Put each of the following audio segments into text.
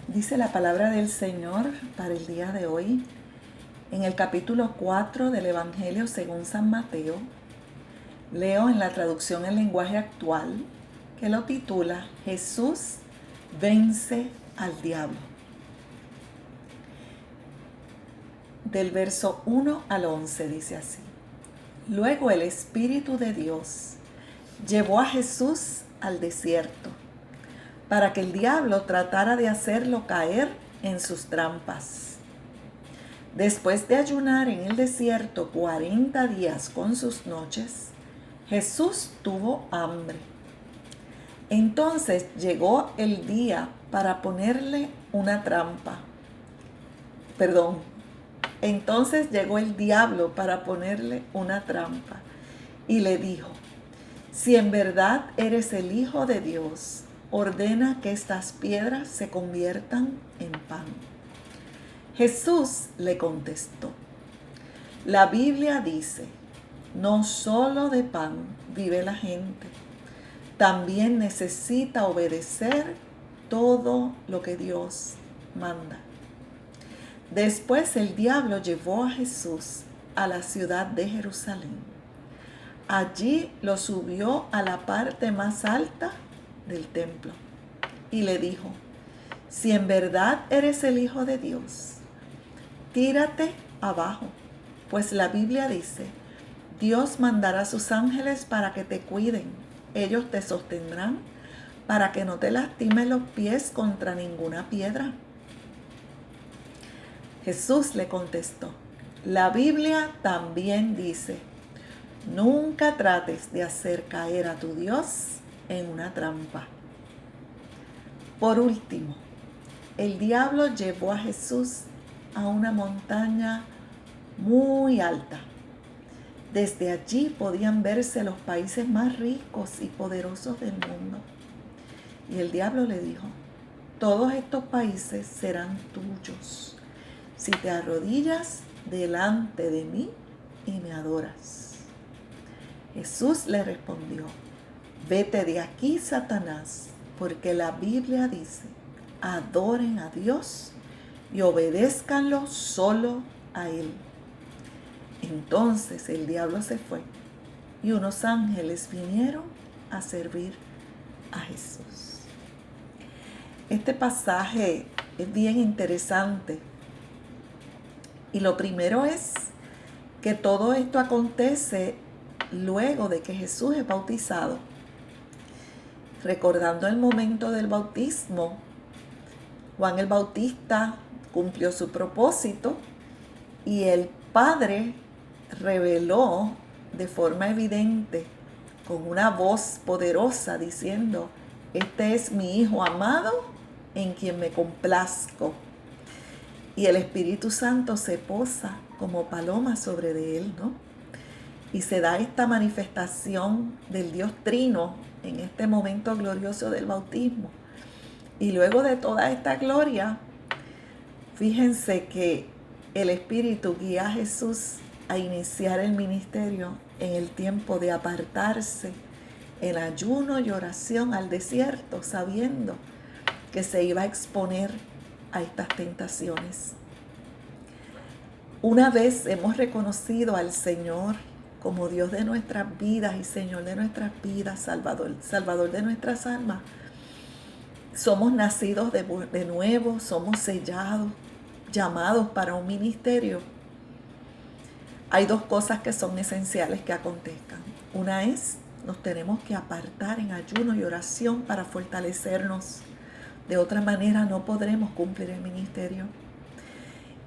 Dice la palabra del Señor para el día de hoy en el capítulo 4 del Evangelio según San Mateo. Leo en la traducción en lenguaje actual que lo titula Jesús vence al diablo. Del verso 1 al 11 dice así: Luego el Espíritu de Dios llevó a Jesús al desierto para que el diablo tratara de hacerlo caer en sus trampas. Después de ayunar en el desierto 40 días con sus noches, Jesús tuvo hambre. Entonces llegó el día para ponerle una trampa. Entonces llegó el diablo para ponerle una trampa y le dijo: Si en verdad eres el Hijo de Dios, ordena que estas piedras se conviertan en pan. Jesús le contestó: La Biblia dice, no solo de pan vive la gente, también necesita obedecer todo lo que Dios manda. Después el diablo llevó a Jesús a la ciudad de Jerusalén. Allí lo subió a la parte más alta del templo y le dijo: Si en verdad eres el Hijo de Dios, tírate abajo, pues la Biblia dice, Dios mandará a sus ángeles para que te cuiden. Ellos te sostendrán para que no te lastimes los pies contra ninguna piedra. Jesús le contestó: La Biblia también dice, nunca trates de hacer caer a tu Dios en una trampa. Por último, el diablo llevó a Jesús a una montaña muy alta. Desde allí podían verse los países más ricos y poderosos del mundo. Y el diablo le dijo: Todos estos países serán tuyos si te arrodillas delante de mí y me adoras. Jesús le respondió: Vete de aquí, Satanás, porque la Biblia dice, adoren a Dios y obedézcanlo solo a Él. Entonces el diablo se fue y unos ángeles vinieron a servir a Jesús. Este pasaje es bien interesante. Y lo primero es que todo esto acontece luego de que Jesús es bautizado. Recordando el momento del bautismo, Juan el Bautista cumplió su propósito y el Padre reveló de forma evidente, con una voz poderosa, diciendo: Este es mi Hijo amado en quien me complazco. Y el Espíritu Santo se posa como paloma sobre de él, ¿no? Y se da esta manifestación del Dios Trino en este momento glorioso del bautismo. Y luego de toda esta gloria, fíjense que el Espíritu guía a Jesús a iniciar el ministerio en el tiempo de apartarse en ayuno y oración al desierto, sabiendo que se iba a exponer a estas tentaciones. Una vez hemos reconocido al Señor como Dios de nuestras vidas y Señor de nuestras vidas, Salvador de nuestras almas, somos nacidos de nuevo, somos sellados, llamados para un ministerio. Hay dos cosas que son esenciales que acontezcan. Una es, nos tenemos que apartar en ayuno y oración para fortalecernos. De otra manera no podremos cumplir el ministerio.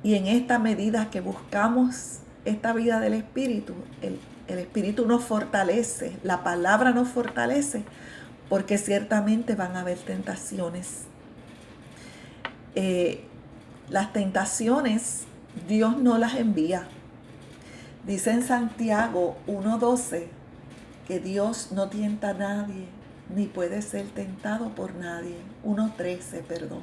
Y en esta medida que buscamos esta vida del Espíritu, el Espíritu nos fortalece, la palabra nos fortalece, porque ciertamente van a haber tentaciones. Las tentaciones Dios no las envía. Dice en Santiago 1:12 que Dios no tienta a nadie, ni puede ser tentado por nadie. 1:13, perdón.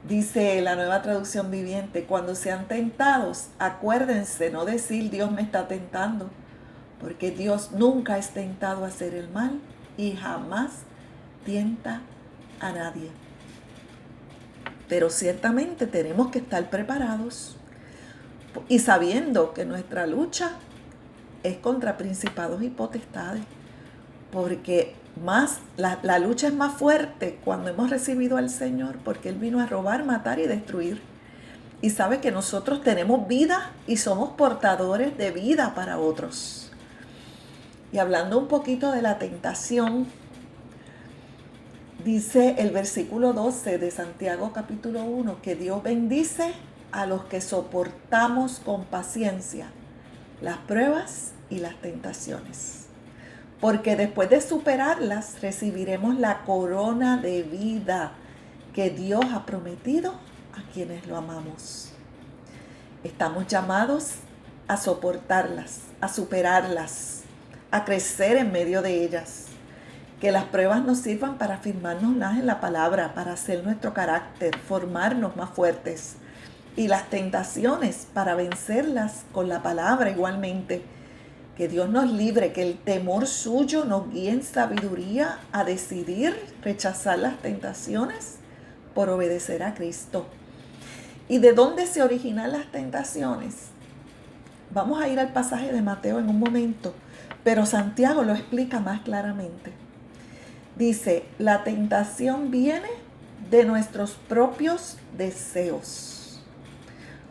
Dice la Nueva Traducción Viviente: cuando sean tentados, acuérdense no decir Dios me está tentando, porque Dios nunca es tentado a hacer el mal y jamás tienta a nadie. Pero ciertamente tenemos que estar preparados y sabiendo que nuestra lucha es contra principados y potestades, porque la lucha es más fuerte cuando hemos recibido al Señor, porque Él vino a robar, matar y destruir. Y sabe que nosotros tenemos vida y somos portadores de vida para otros. Y hablando un poquito de la tentación, dice el versículo 12 de Santiago capítulo 1 que Dios bendice a los que soportamos con paciencia las pruebas y las tentaciones, porque después de superarlas recibiremos la corona de vida que Dios ha prometido a quienes lo amamos. Estamos llamados a soportarlas, a superarlas, a crecer en medio de ellas. Que las pruebas nos sirvan para afirmarnos más en la palabra, para hacer nuestro carácter, formarnos más fuertes. Y las tentaciones para vencerlas con la palabra igualmente. Que Dios nos libre, que el temor suyo nos guíe en sabiduría a decidir rechazar las tentaciones por obedecer a Cristo. ¿Y de dónde se originan las tentaciones? Vamos a ir al pasaje de Mateo en un momento, pero Santiago lo explica más claramente. Dice, la tentación viene de nuestros propios deseos.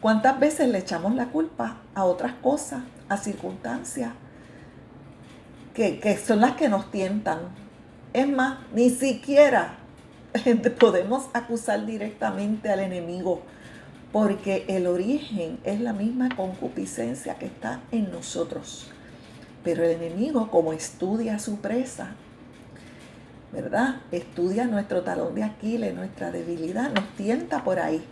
¿Cuántas veces le echamos la culpa a otras cosas, a circunstancias que son las que nos tientan? Es más, ni siquiera podemos acusar directamente al enemigo, porque el origen es la misma concupiscencia que está en nosotros. Pero el enemigo, como estudia a su presa, ¿verdad? Estudia nuestro talón de Aquiles, nuestra debilidad, nos tienta por ahí.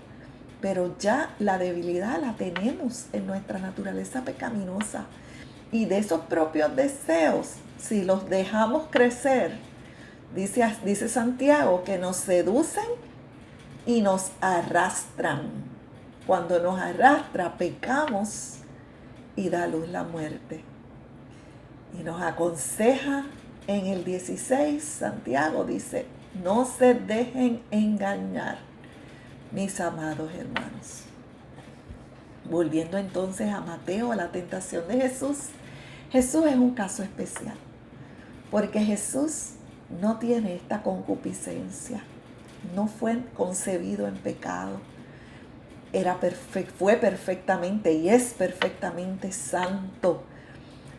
Pero ya la debilidad la tenemos en nuestra naturaleza pecaminosa. Y de esos propios deseos, si los dejamos crecer, dice Santiago, que nos seducen y nos arrastran. Cuando nos arrastra, pecamos y da a luz la muerte. Y nos aconseja en el 16, Santiago dice, no se dejen engañar, mis amados hermanos. Volviendo entonces a Mateo, a la tentación de Jesús, Jesús es un caso especial, porque Jesús no tiene esta concupiscencia, no fue concebido en pecado, fue perfectamente y es perfectamente santo.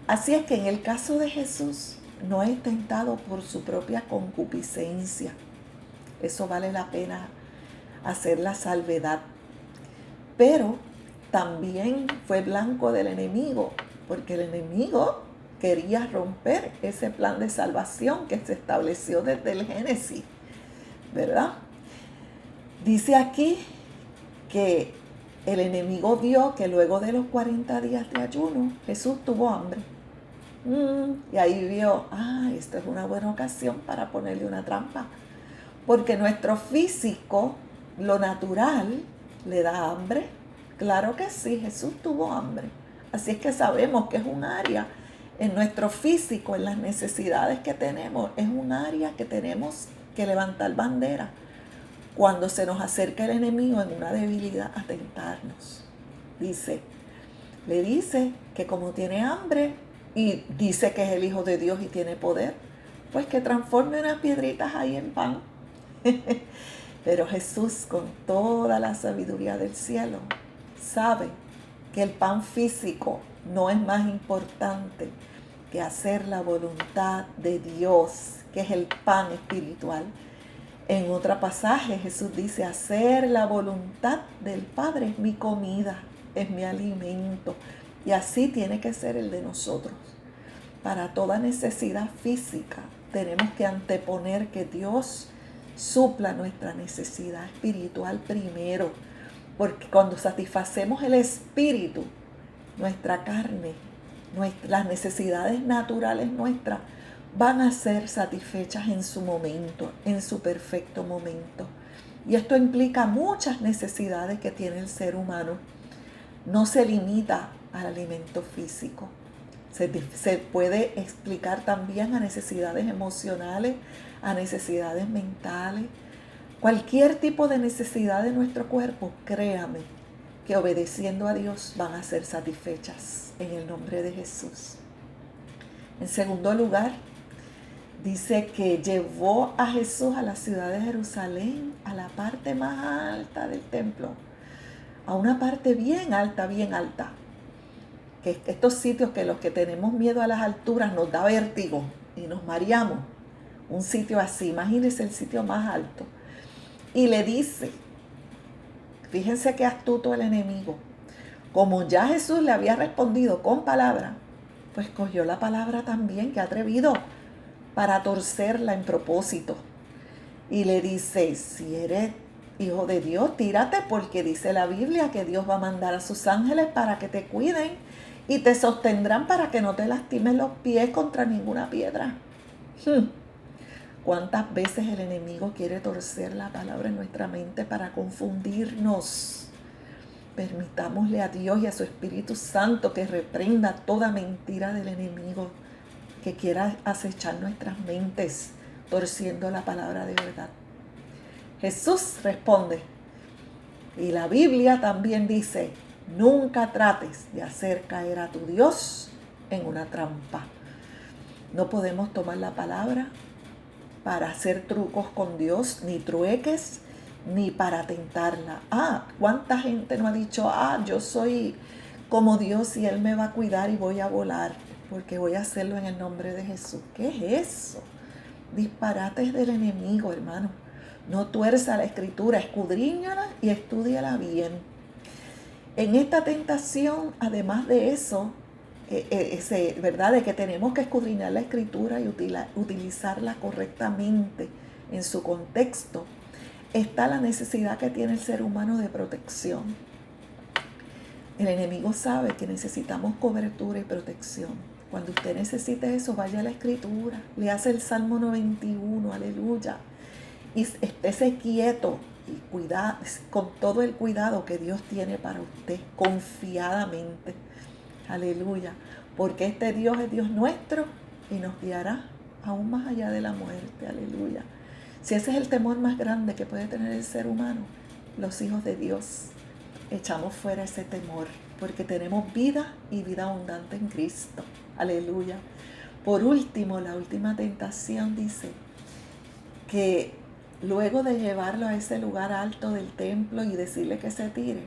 Así es que en el caso de Jesús no es tentado por su propia concupiscencia. Eso vale la pena hacer la salvedad. Pero también fue blanco del enemigo, porque el enemigo quería romper ese plan de salvación que se estableció desde el Génesis, ¿verdad? Dice aquí que el enemigo vio que luego de los 40 días de ayuno, Jesús tuvo hambre. Y ahí vio, esta es una buena ocasión para ponerle una trampa. Porque nuestro físico, lo natural, le da hambre. Claro que sí, Jesús tuvo hambre. Así es que sabemos que es un área en nuestro físico, en las necesidades que tenemos, es un área que tenemos que levantar bandera cuando se nos acerca el enemigo en una debilidad a tentarnos. Le dice que como tiene hambre y dice que es el Hijo de Dios y tiene poder, pues que transforme unas piedritas ahí en pan. Pero Jesús, con toda la sabiduría del cielo, sabe que el pan físico no es más importante que hacer la voluntad de Dios, que es el pan espiritual. En otro pasaje Jesús dice, hacer la voluntad del Padre es mi comida, es mi alimento. Y así tiene que ser el de nosotros. Para toda necesidad física tenemos que anteponer que Dios supla nuestra necesidad espiritual primero. Porque cuando satisfacemos el espíritu, nuestra carne, las necesidades naturales nuestras, van a ser satisfechas en su momento, en su perfecto momento. Y esto implica muchas necesidades que tiene el ser humano. No se limita al alimento físico. Se puede explicar también a necesidades emocionales, a necesidades mentales, Cualquier tipo de necesidad de nuestro cuerpo, créame que obedeciendo a Dios van a ser satisfechas en el nombre de Jesús. En segundo lugar, dice que llevó a Jesús a la ciudad de Jerusalén, a la parte más alta del templo, a una parte bien alta, que estos sitios que los que tenemos miedo a las alturas nos da vértigo y nos mareamos. Un sitio así, imagínense el sitio más alto. Y le dice, fíjense qué astuto el enemigo, como ya Jesús le había respondido con palabra, pues cogió la palabra también, que atrevido, para torcerla en propósito. Y le dice, si eres hijo de Dios, tírate, porque dice la Biblia que Dios va a mandar a sus ángeles para que te cuiden y te sostendrán para que no te lastimes los pies contra ninguna piedra. ¿Cuántas veces el enemigo quiere torcer la palabra en nuestra mente para confundirnos? Permitámosle a Dios y a su Espíritu Santo que reprenda toda mentira del enemigo que quiera acechar nuestras mentes, torciendo la palabra de verdad. Jesús responde, y la Biblia también dice, nunca trates de hacer caer a tu Dios en una trampa. No podemos tomar la palabra para hacer trucos con Dios, ni trueques, ni para tentarla. ¿Cuánta gente no ha dicho, yo soy como Dios y Él me va a cuidar y voy a volar, porque voy a hacerlo en el nombre de Jesús? ¿Qué es eso? Disparates del enemigo, hermano. No tuerza la Escritura, escudriñala y estúdiala bien. En esta tentación, además de eso, ¿verdad? De que tenemos que escudriñar la Escritura y utilizarla correctamente en su contexto, está la necesidad que tiene el ser humano de protección. El enemigo sabe que necesitamos cobertura y protección. Cuando usted necesite eso, vaya a la Escritura, le hace el Salmo 91, aleluya, y estése quieto y cuida con todo el cuidado que Dios tiene para usted, confiadamente. Aleluya, porque este Dios es Dios nuestro y nos guiará aún más allá de la muerte. Aleluya. Si ese es el temor más grande que puede tener el ser humano, los hijos de Dios, echamos fuera ese temor, porque tenemos vida y vida abundante en Cristo. Aleluya. Por último, la última tentación dice que luego de llevarlo a ese lugar alto del templo y decirle que se tire,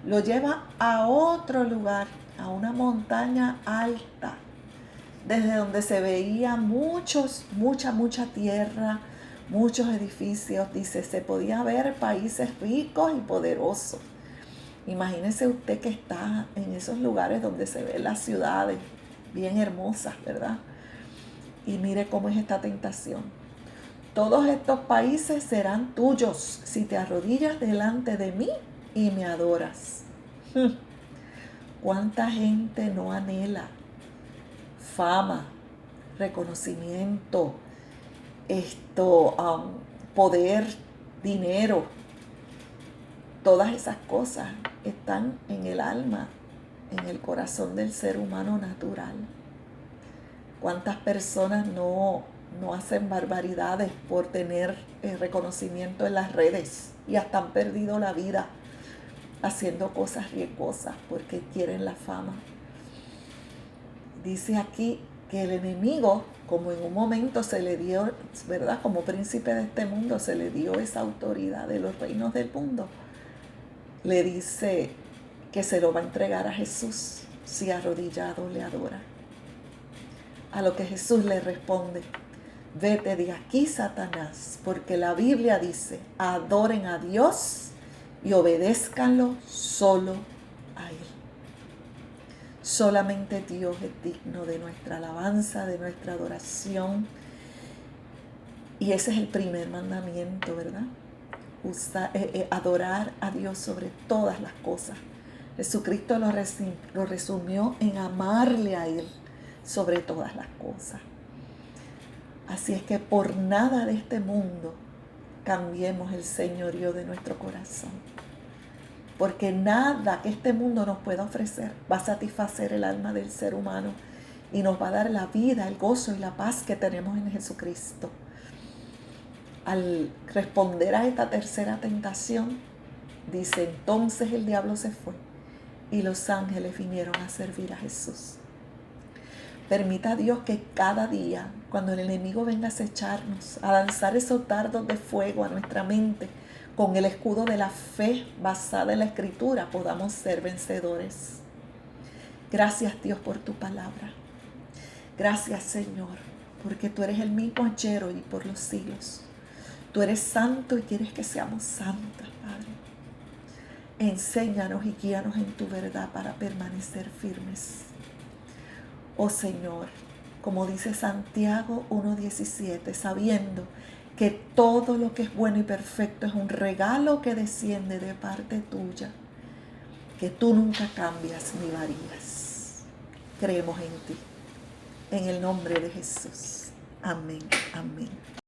lo lleva a otro lugar, a una montaña alta, desde donde se veía mucha tierra, muchos edificios. Dice, se podía ver países ricos y poderosos. Imagínese usted que está en esos lugares donde se ven las ciudades bien hermosas, ¿verdad? Y mire cómo es esta tentación. Todos estos países serán tuyos si te arrodillas delante de mí y me adoras. ¿Cuánta gente no anhela fama, reconocimiento, poder, dinero? Todas esas cosas están en el alma, en el corazón del ser humano natural. ¿Cuántas personas no hacen barbaridades por tener reconocimiento en las redes y hasta han perdido la vida haciendo cosas riesgosas porque quieren la fama? Dice aquí que el enemigo, como en un momento se le dio, ¿verdad? Como príncipe de este mundo se le dio esa autoridad de los reinos del mundo, le dice que se lo va a entregar a Jesús si arrodillado le adora. A lo que Jesús le responde, vete de aquí, Satanás, porque la Biblia dice, adoren a Dios y obedézcanlo solo a Él. Solamente Dios es digno de nuestra alabanza, de nuestra adoración. Y ese es el primer mandamiento, ¿verdad? Adorar a Dios sobre todas las cosas. Jesucristo lo resumió en amarle a Él sobre todas las cosas. Así es que por nada de este mundo cambiemos el señorío de nuestro corazón. Porque nada que este mundo nos pueda ofrecer va a satisfacer el alma del ser humano y nos va a dar la vida, el gozo y la paz que tenemos en Jesucristo. al responder a esta tercera tentación, dice, entonces el diablo se fue y los ángeles vinieron a servir a Jesús. Permita a Dios que cada día, cuando el enemigo venga a acecharnos, a lanzar esos dardos de fuego a nuestra mente, con el escudo de la fe basada en la Escritura, podamos ser vencedores. Gracias, Dios, por tu palabra. Gracias, Señor, porque tú eres el mismo ayer, hoy y por los siglos. Tú eres santo y quieres que seamos santas, Padre. Enséñanos y guíanos en tu verdad para permanecer firmes. Oh Señor, como dice Santiago 1:17, sabiendo que todo lo que es bueno y perfecto es un regalo que desciende de parte tuya, que tú nunca cambias ni varías. Creemos en ti, en el nombre de Jesús. Amén, amén.